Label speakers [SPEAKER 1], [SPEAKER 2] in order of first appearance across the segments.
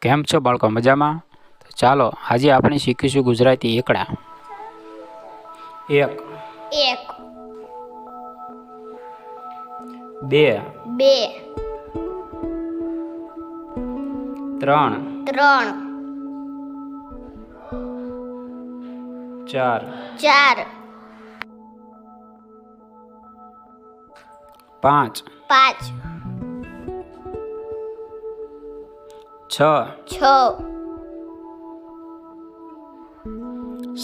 [SPEAKER 1] કેમ છો બાળકો? મજામાં? તો ચાલો આજે આપણે શીખીશું ગુજરાતી એકડા. એક,
[SPEAKER 2] એક,
[SPEAKER 1] બે,
[SPEAKER 2] બે,
[SPEAKER 1] ત્રણ,
[SPEAKER 2] ત્રણ,
[SPEAKER 1] ચાર,
[SPEAKER 2] ચાર,
[SPEAKER 1] પાંચ,
[SPEAKER 2] પાંચ,
[SPEAKER 1] છ,
[SPEAKER 2] છ,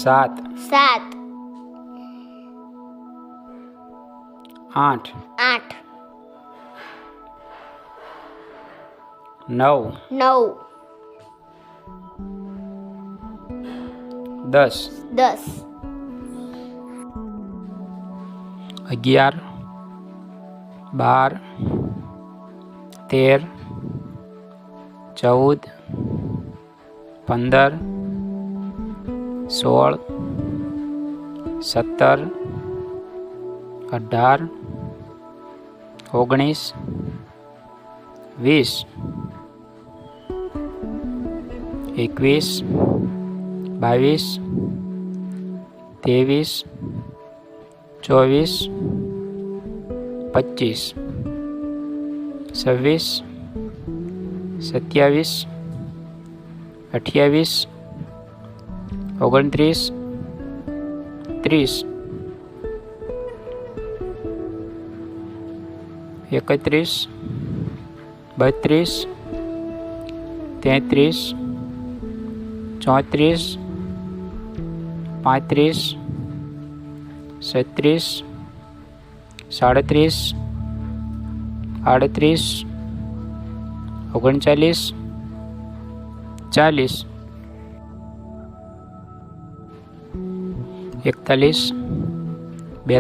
[SPEAKER 1] સાત,
[SPEAKER 2] સાત,
[SPEAKER 1] આઠ,
[SPEAKER 2] આઠ,
[SPEAKER 1] નવ,
[SPEAKER 2] નવ,
[SPEAKER 1] 10,
[SPEAKER 2] 10,
[SPEAKER 1] 11, 12, 13, 14, 15, 16, 17, 18, 19, 20, 21, 22, 23, 24, 25, 26, 27, 28, 29, 30, 31, 32, 33, 34, 35, 36, 37, 38, 39, 40, 41,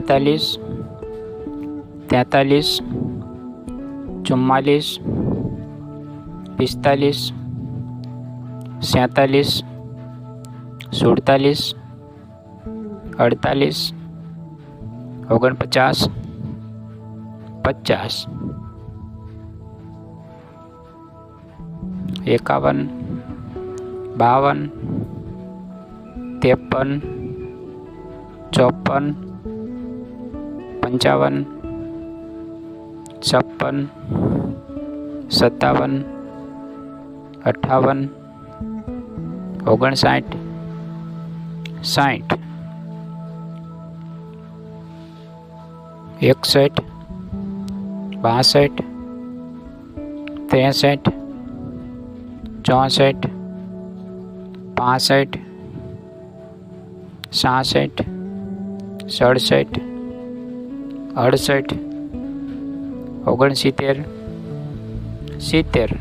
[SPEAKER 1] 42, 43, 44, 45, 47, 48, 49, 50, 51, 52, 53, 54, 55, 56, 57, 58, 59, 60, 61, 62, 63, 64, 65, 66, 67, 68, 69, 70, 71, 72, 73, 74, 75, 76, 77, 78, 79, 80, 81, 82,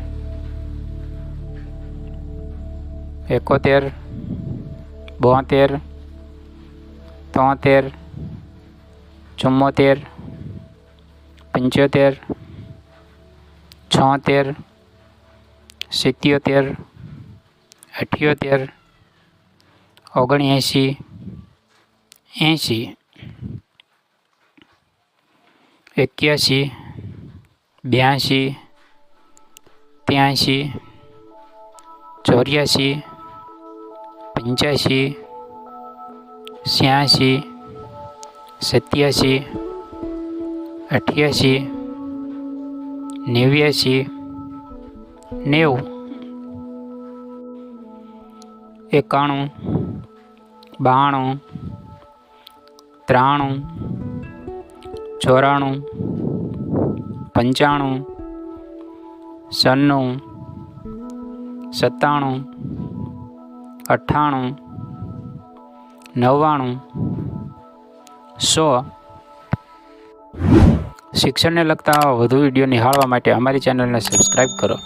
[SPEAKER 1] 83, 84, 85, 86, 87, 88, 89, 90, 91, 92, 93, 94, 95, 96, 97, 98, 99, 100. શિક્ષણને લગતા વધુ વિડીયો નિહાળવા માટે અમારી ચેનલને સબસ્ક્રાઈબ કરો.